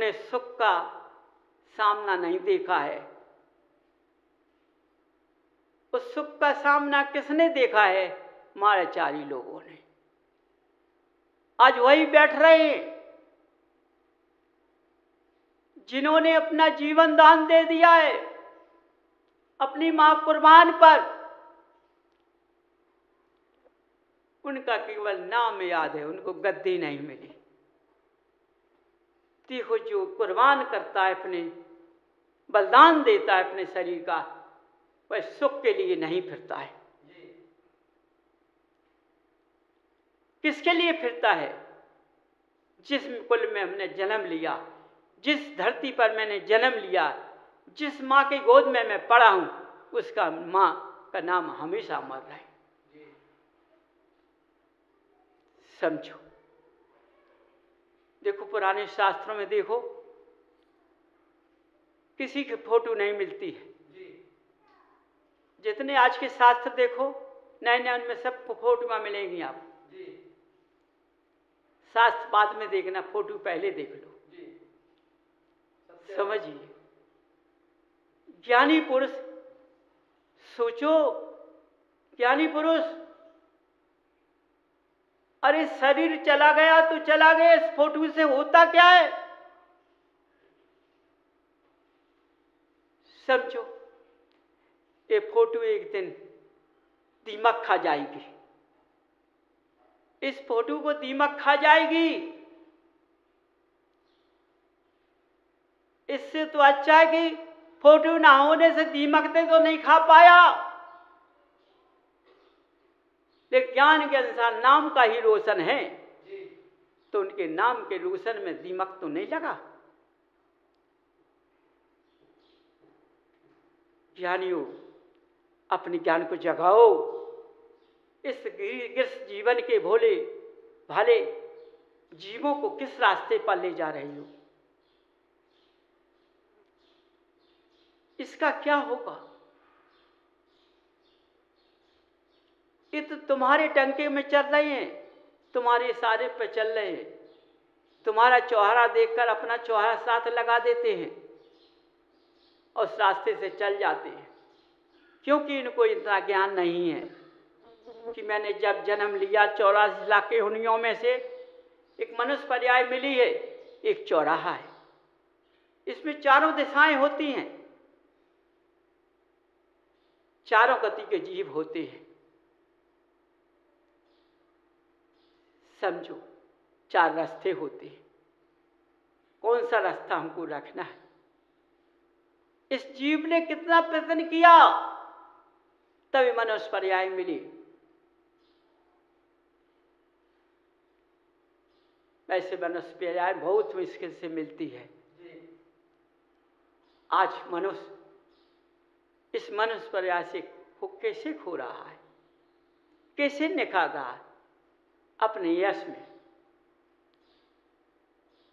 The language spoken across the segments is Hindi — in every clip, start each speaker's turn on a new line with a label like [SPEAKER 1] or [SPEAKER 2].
[SPEAKER 1] जिन्होंने सुख का सामना नहीं देखा है, उस सुख का सामना किसने देखा है? मायाचारी लोगों ने। आज वही बैठ रहे हैं जिन्होंने अपना जीवन दान दे दिया है अपनी मां कुर्बान पर। उनका केवल नाम याद है, उनको गद्दी नहीं मिली। देखो, जो कुर्बान करता है, अपने बलिदान देता है अपने शरीर का, वह सुख के लिए नहीं फिरता है। किसके लिए फिरता है? जिस कुल में हमने जन्म लिया, जिस धरती पर मैंने जन्म लिया, जिस माँ की गोद में मैं पड़ा हूं, उसका माँ का नाम हमेशा अमर रहे। समझो। देखो, पुराने शास्त्रों में देखो, किसी की फोटो नहीं मिलती है। जितने आज के शास्त्र देखो, नए नए, उनमें सब फोटो मिलेंगी आप। शास्त्र बाद में देखना, फोटो पहले देख लो। समझिए, ज्ञानी पुरुष, सोचो, ज्ञानी पुरुष, अरे शरीर चला गया तो चला गया, इस फोटो से होता क्या है? समझो, ये फोटो एक दिन दीमक खा जाएगी। इस फोटो को दीमक खा जाएगी। इससे तो अच्छा है कि फोटो ना होने से दीमक से तो नहीं खा पाया, लेकिन ज्ञान के अनुसार नाम का ही रोशन है, तो उनके नाम के रोशन में दीमक तो नहीं लगा। ज्ञानियों, अपने ज्ञान को जगाओ। इस गृहस्थ जीवन के भोले भाले जीवों को किस रास्ते पर ले जा रही हो? इसका क्या होगा? ये तो तुम्हारे टंके में चल रहे हैं, तुम्हारे इशारे पर चल रहे हैं। तुम्हारा चौहारा देखकर अपना चौहारा साथ लगा देते हैं और उस रास्ते से चल जाते हैं, क्योंकि इनको इतना ज्ञान नहीं है कि मैंने जब जन्म लिया 84 लाख के हुनियों में से एक मनुष्य पर्याय मिली है, एक चौराहा है, इसमें चारों दिशाएं होती हैं, चारों गति के जीव होते हैं। समझो, 4 रास्ते होते हैं, कौन सा रास्ता हमको रखना है? इस जीव ने कितना प्रयत्न किया तभी मनुष्य पर्याय मिली। वैसे मनुष्य पर्याय बहुत मुश्किल से मिलती है। आज मनुष्य इस मनुष्य पर्याय से कैसे खो रहा है, कैसे निकाल रहा है? अपने यश में,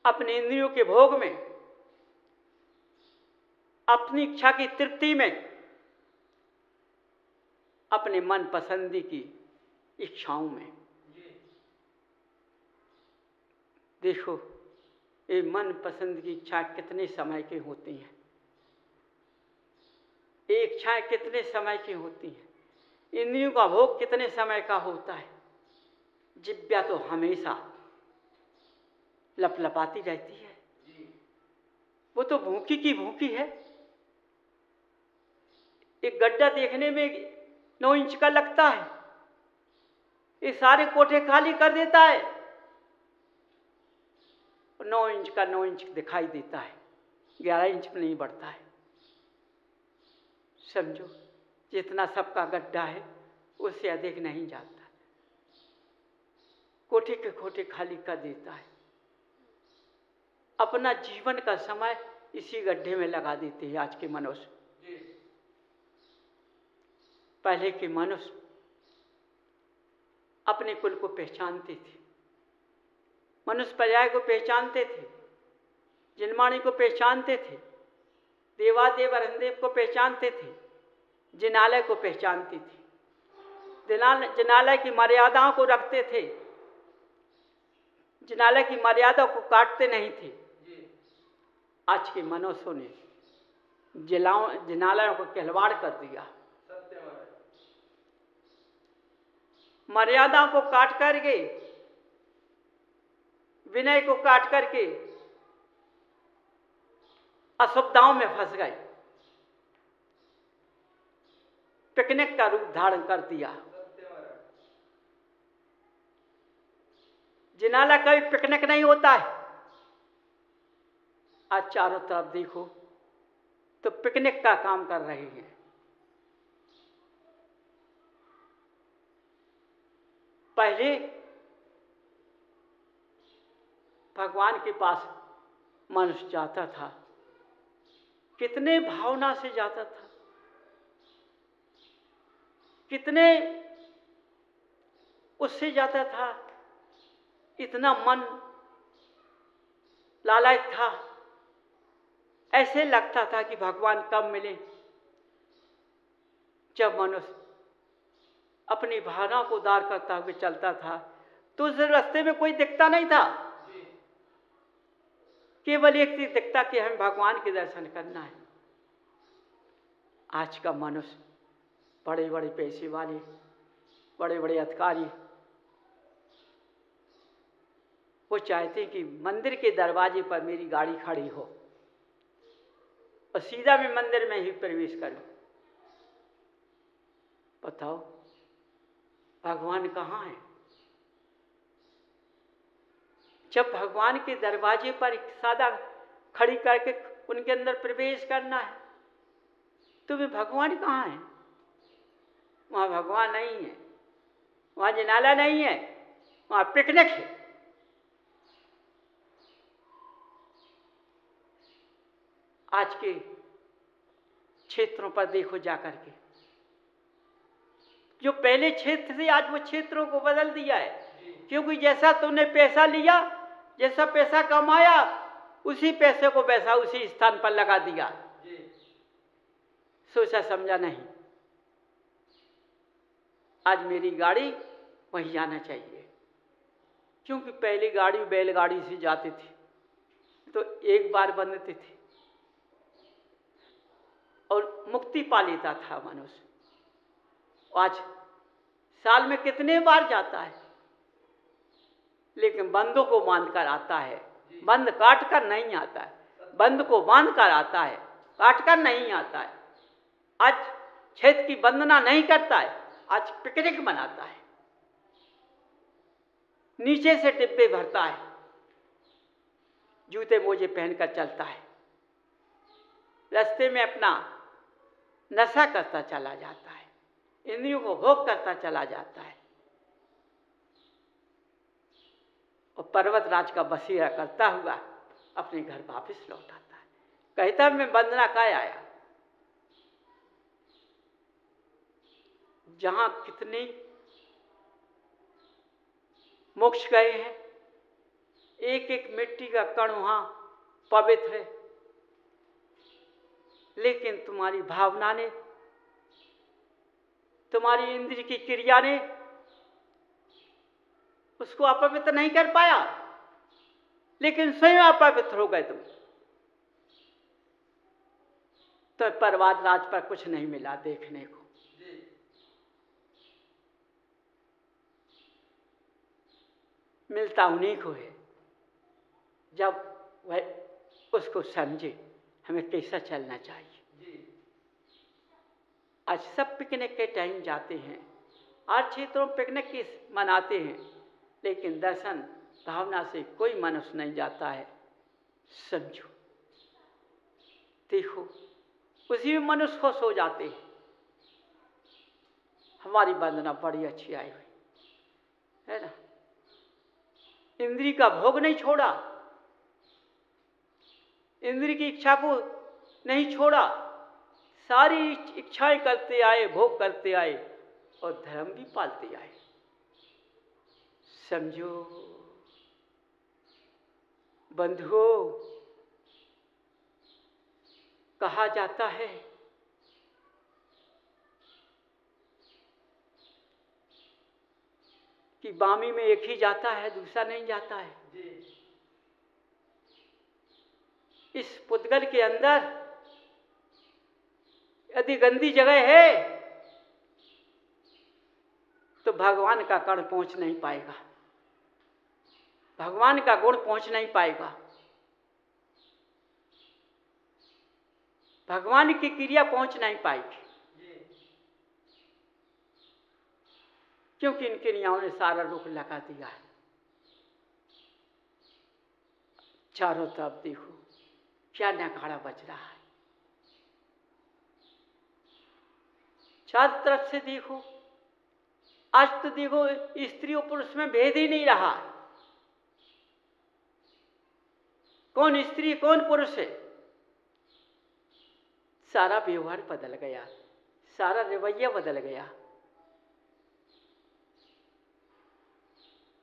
[SPEAKER 1] अपने इंद्रियों के भोग में, अपनी इच्छा की तृप्ति में, अपने मन पसंदी की इच्छाओं में। देखो, ये मन पसंद की इच्छा कितने समय की होती हैं, ये इच्छाएं कितने समय की होती हैं, इंद्रियों का भोग कितने समय का होता है। जिब्या तो हमेशा लपलपाती रहती है, वो तो भूखी की भूखी है। एक गड्ढा देखने में 9 इंच का लगता है, ये सारे कोठे खाली कर देता है, 9 इंच का 9 इंच दिखाई देता है, 11 इंच में नहीं बढ़ता है। समझो, जितना सबका गड्ढा है उससे अधिक नहीं जाता, कोठे के कोठे खाली कर देता है। अपना जीवन का समय इसी गड्ढे में लगा देते हैं आज के मनुष्य। पहले के मनुष्य अपने कुल को पहचानते थे, मनुष्य पर्याय को पहचानते थे, जिनवाणी को पहचानते थे, देवादेव अरनदेव को पहचानते थे, जिनालय को पहचानते थे, जिनालय की मर्यादाओं को रखते थे, जिनालय की मर्यादा को काटते नहीं थे। आज के मनुष्यों ने जिनालयों को खिलवाड़ कर दिया। मर्यादा को काट करके, विनय को काट करके असुविधाओं में फंस गए, पिकनिक का रूप धारण कर दिया। जिनाला कभी पिकनिक नहीं होता है। आज चारों तरफ देखो तो पिकनिक का काम कर रहे हैं। पहले भगवान के पास मनुष्य जाता था, कितने भावना से जाता था, कितने उससे जाता था, इतना मन लालायित था, ऐसे लगता था कि भगवान कब मिले। जब मनुष्य अपनी भावना को उदार करता हुए चलता था तो उस रास्ते में कोई दिखता नहीं था, केवल एक चीज दिखता कि हमें भगवान के दर्शन करना है। आज का मनुष्य बड़े बड़े पैसे वाले, बड़े बड़े अधिकारी, वो चाहते हैं कि मंदिर के दरवाजे पर मेरी गाड़ी खड़ी हो और सीधा मैं मंदिर में ही प्रवेश करूं। बताओ भगवान कहाँ है? जब भगवान के दरवाजे पर सादा खड़ी करके उनके अंदर प्रवेश करना है तो वे भगवान कहाँ है? वहां भगवान नहीं है, वहां जिनाला नहीं है, वहां पिकनिक है। आज के क्षेत्रों पर देखो जाकर के, जो पहले क्षेत्र थे आज वो क्षेत्रों को बदल दिया है, क्योंकि जैसा तुमने पैसा लिया, जैसा पैसा कमाया, उसी पैसे को वैसा उसी स्थान पर लगा दिया, सोचा समझा नहीं। आज मेरी गाड़ी वहीं जाना चाहिए, क्योंकि पहली गाड़ी बैलगाड़ी से जाती थी तो एक बार बनती थी और मुक्ति पा लेता था मनुष्य। आज साल में कितने बार जाता है, लेकिन बंदों को बांध कर आता है, बंद काट कर नहीं आता है, बंद को बांध कर आता है, काट कर नहीं आता है। आज क्षेत्र की वंदना नहीं करता है, आज पिकनिक मनाता है, नीचे से डिब्बे भरता है, जूते मोजे पहनकर चलता है, रास्ते में अपना नशा करता चला जाता है, इंद्रियों को भोग करता चला जाता है और पर्वत राज का बसेरा करता हुआ अपने घर वापस लौट आता है। कहता मैं वंदना का आया। जहां कितने मोक्ष गए हैं, एक एक मिट्टी का कण वहां पवित्र है, लेकिन तुम्हारी भावना ने, तुम्हारी इंद्रिय की क्रिया ने उसको अपवित्र नहीं कर पाया, लेकिन स्वयं अपवित्र हो गए तुम। तो पर्वत राज पर कुछ नहीं मिला देखने को। मिलता उन्हीं को है जब वह उसको समझे हमें कैसा चलना चाहिए। आज सब पिकनिक के टाइम जाते हैं, आज क्षेत्रों में पिकनिक की मनाते हैं, लेकिन दर्शन भावना से कोई मनुष्य नहीं जाता है। समझो, देखो, उसी में मनुष्य खुश हो जाते हैं। हमारी वंदना बड़ी अच्छी आई हुई है ना, इंद्रिय का भोग नहीं छोड़ा, इंद्रिय की इच्छा को नहीं छोड़ा, सारी इच्छाएं करते आए, भोग करते आए और धर्म भी पालते आए। समझो बंधुओं, कहा जाता है कि बामी में एक ही जाता है, दूसरा नहीं जाता है। इस पुद्गल के अंदर यदि गंदी जगह है तो भगवान का कण पहुंच नहीं पाएगा, भगवान का गुण पहुंच नहीं पाएगा, भगवान की क्रिया पहुंच नहीं पाएगी, क्योंकि इन क्रियाओं ने सारा रुख लगा दिया है। चारों तरफ देखो क्या नगाड़ा बज रहा है, चारों तरफ से देखो। आज तो देखो स्त्री और पुरुष में भेद ही नहीं रहा, कौन स्त्री कौन पुरुष है। सारा व्यवहार बदल गया, सारा रवैया बदल गया।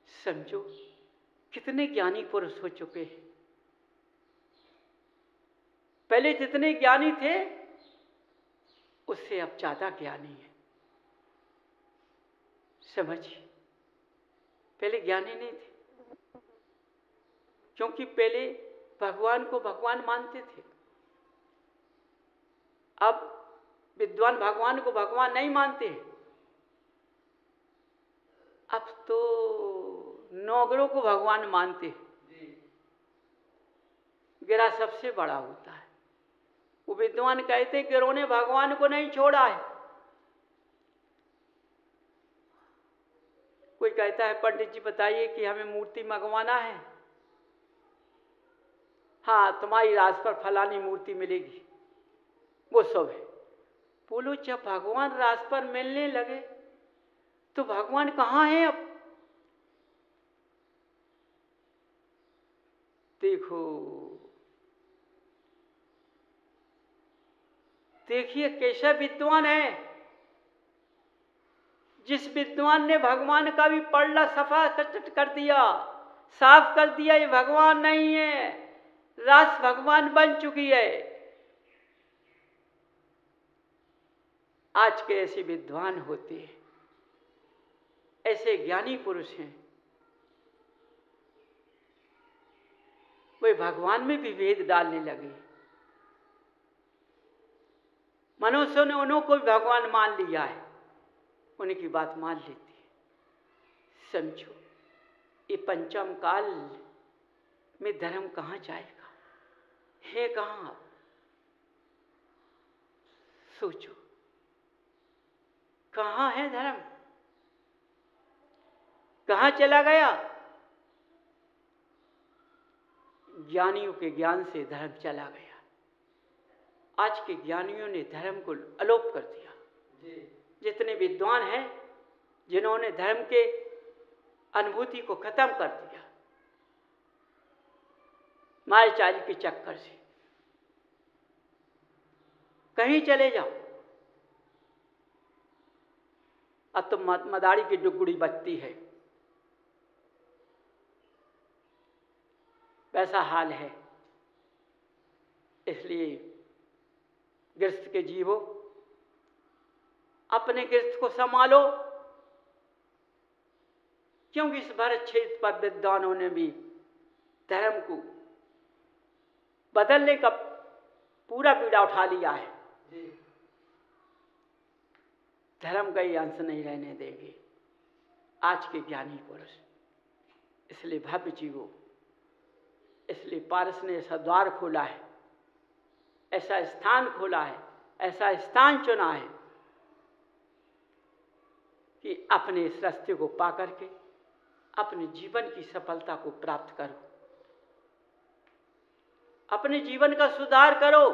[SPEAKER 1] समझो कितने ज्ञानी पुरुष हो चुके हैं। पहले जितने ज्ञानी थे उससे अब ज्यादा ज्ञानी है। समझिए, पहले ज्ञानी नहीं थे, क्योंकि पहले भगवान को भगवान मानते थे। अब विद्वान भगवान को भगवान नहीं मानते हैं। अब तो नौकरों को भगवान मानते हैं। गिरा सबसे बड़ा होता है। वो विद्वान कहते गिरों ने भगवान को नहीं छोड़ा है। कोई कहता है पंडित जी बताइए कि हमें मूर्ति मंगवाना है। हाँ, तुम्हारी राज पर फलानी मूर्ति मिलेगी, वो सब है। बोलो जब भगवान राज पर मिलने लगे तो भगवान कहाँ है अब? देखो, देखिए कैसा विद्वान है। जिस विद्वान ने भगवान का भी पल्ला सफा कर दिया, साफ कर दिया, ये भगवान नहीं है, रास भगवान बन चुकी है। आज के ऐसे विद्वान होते हैं, ऐसे ज्ञानी पुरुष हैं, वे भगवान में भी भेद डालने लगे। मनुष्यों ने उनको भी भगवान मान लिया है, उनकी बात मान लेती है। समझो, ये पंचम काल में धर्म कहाँ जाएगा, है कहाँ? सोचो, कहाँ है धर्म? कहाँ चला गया? ज्ञानियों के ज्ञान से धर्म चला गया। आज के ज्ञानियों ने धर्म को अलोप कर दिया। जितने विद्वान हैं, जिन्होंने धर्म के अनुभूति को खत्म कर दिया, मायाचारी के चक्कर से। कहीं चले जाओ, अब तो मदारी की डुगुड़ी बजती है, वैसा हाल है। इसलिए गृहस्थ के जीवो, अपने गृहस्थ को संभालो, क्योंकि इस भारत क्षेत्र पर विद्वानों ने भी धर्म को बदलने का पूरा बीड़ा उठा लिया है। धर्म का ही अंश नहीं रहने देंगे आज के ज्ञानी पुरुष। इसलिए भव्य जीवो, इसलिए पारस ने ऐसा द्वार खोला है, ऐसा स्थान खोला है, ऐसा स्थान चुना है कि अपने इस रास्ते को पा करके अपने जीवन की सफलता को प्राप्त करो, अपने जीवन का सुधार करो।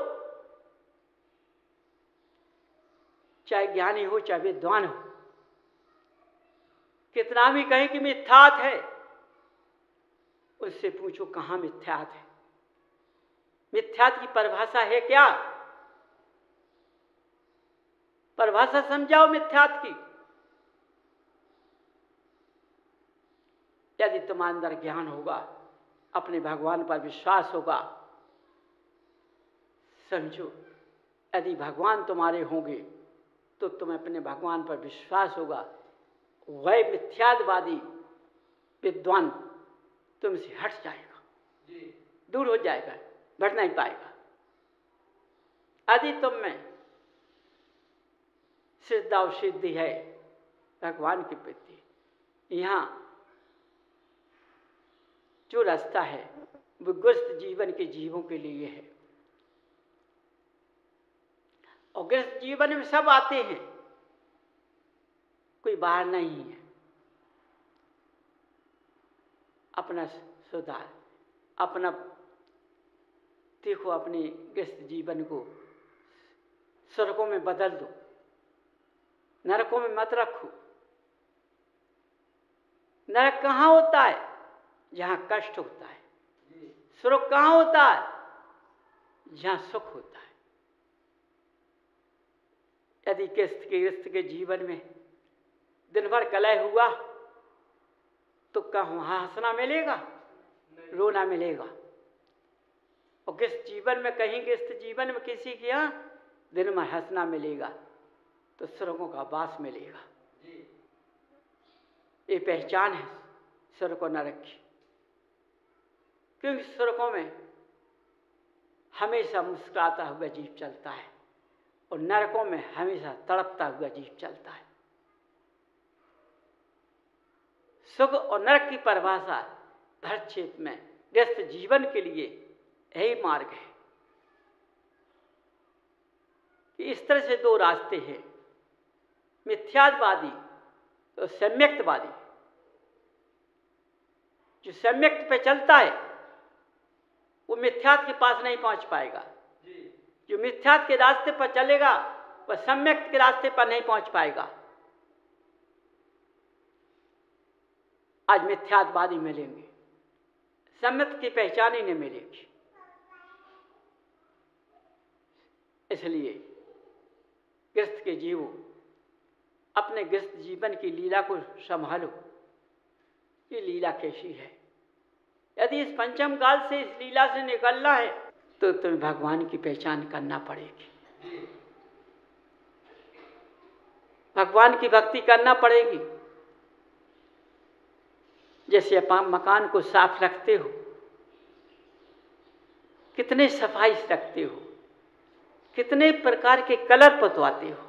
[SPEAKER 1] चाहे ज्ञानी हो चाहे विद्वान हो, कितना भी कहे कि मिथ्यात है, उससे पूछो कहाँ मिथ्यात है। मिथ्यात की परिभाषा है क्या? परिभाषा समझाओ मिथ्यात की। यदि तुम्हारे अंदर ज्ञान होगा, अपने भगवान पर विश्वास होगा, समझो, यदि भगवान तुम्हारे होंगे तो तुम्हें अपने भगवान पर विश्वास होगा। वह मिथ्यावादी विद्वान तुमसे हट जाएगा, दूर हो जाएगा। बढ़ नहीं पाएगा। यदि तुम में श्रद्धा और सिद्धि है भगवान के प्रति, यहाँ जो रास्ता है वो गृहस्थ जीवन के जीवों के लिए है। और गृहस्थ जीवन में सब आते हैं, कोई बाहर नहीं है। अपना सुधार, अपना देखो, अपने गृहस्थ जीवन को स्वर्गों में बदल दो, नरकों में मत रखो। नरक कहाँ होता है? जहाँ कष्ट होता है। स्वर्ग कहाँ होता है? जहाँ सुख होता है। यदि गृहस्थ के जीवन में दिन भर कलह हुआ तो कहाँ वहाँ हंसना मिलेगा? रोना मिलेगा। और गृहस्थ जीवन में, कहीं गृहस्थ जीवन में किसी के यहाँ दिन में हंसना मिलेगा तो स्वर्गों का वास मिलेगा। ये पहचान है स्वर्ग और नरक की। क्योंकि स्वर्गों में हमेशा मुस्कुराता हुआ जीव चलता है और नरकों में हमेशा तड़पता हुआ जीव चलता है। सुख और नरक की परिभाषा भरत क्षेत्र में गृहस्थ जीवन के लिए यही मार्ग है कि इस तरह से दो रास्ते हैं, मिथ्यावादी और सम्यक्तवादी। जो सम्यक्त पे चलता है वो मिथ्यात के पास नहीं पहुंच पाएगा। जो मिथ्यात के रास्ते पर चलेगा वह सम्यक्त के रास्ते पर नहीं पहुंच पाएगा। आज मिथ्यावादी मिलेंगे, सम्यक्त की पहचान ही नहीं मिलेगी। इसलिए गृहस्थ के जीवों, अपने गृहस्थ जीवन की लीला को संभालो। ये लीला कैसी है? यदि इस पंचम काल से, इस लीला से निकलना है तो तुम्हें भगवान की पहचान करना पड़ेगी, भगवान की भक्ति करना पड़ेगी। जैसे आप मकान को साफ रखते हो, कितने सफाई से रखते हो, कितने प्रकार के कलर पुतवाते हो,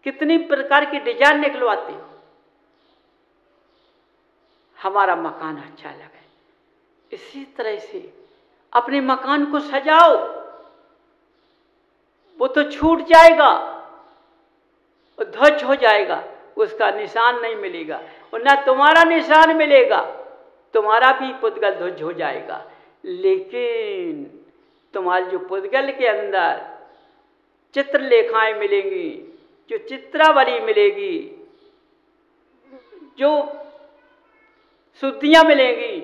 [SPEAKER 1] कितनी प्रकार की डिजाइन निकलवाते हो, हमारा मकान अच्छा लगे। इसी तरह से अपने मकान को सजाओ। वो तो छूट जाएगा, वो ध्वस्त हो जाएगा, उसका निशान नहीं मिलेगा और ना तुम्हारा निशान मिलेगा। तुम्हारा भी पुद्गल ध्वस्त हो जाएगा, लेकिन तुम्हारे जो पुद्गल के अंदर चित्रलेखाएं मिलेंगी, जो चित्रावली मिलेगी, जो शुद्धियां मिलेंगी,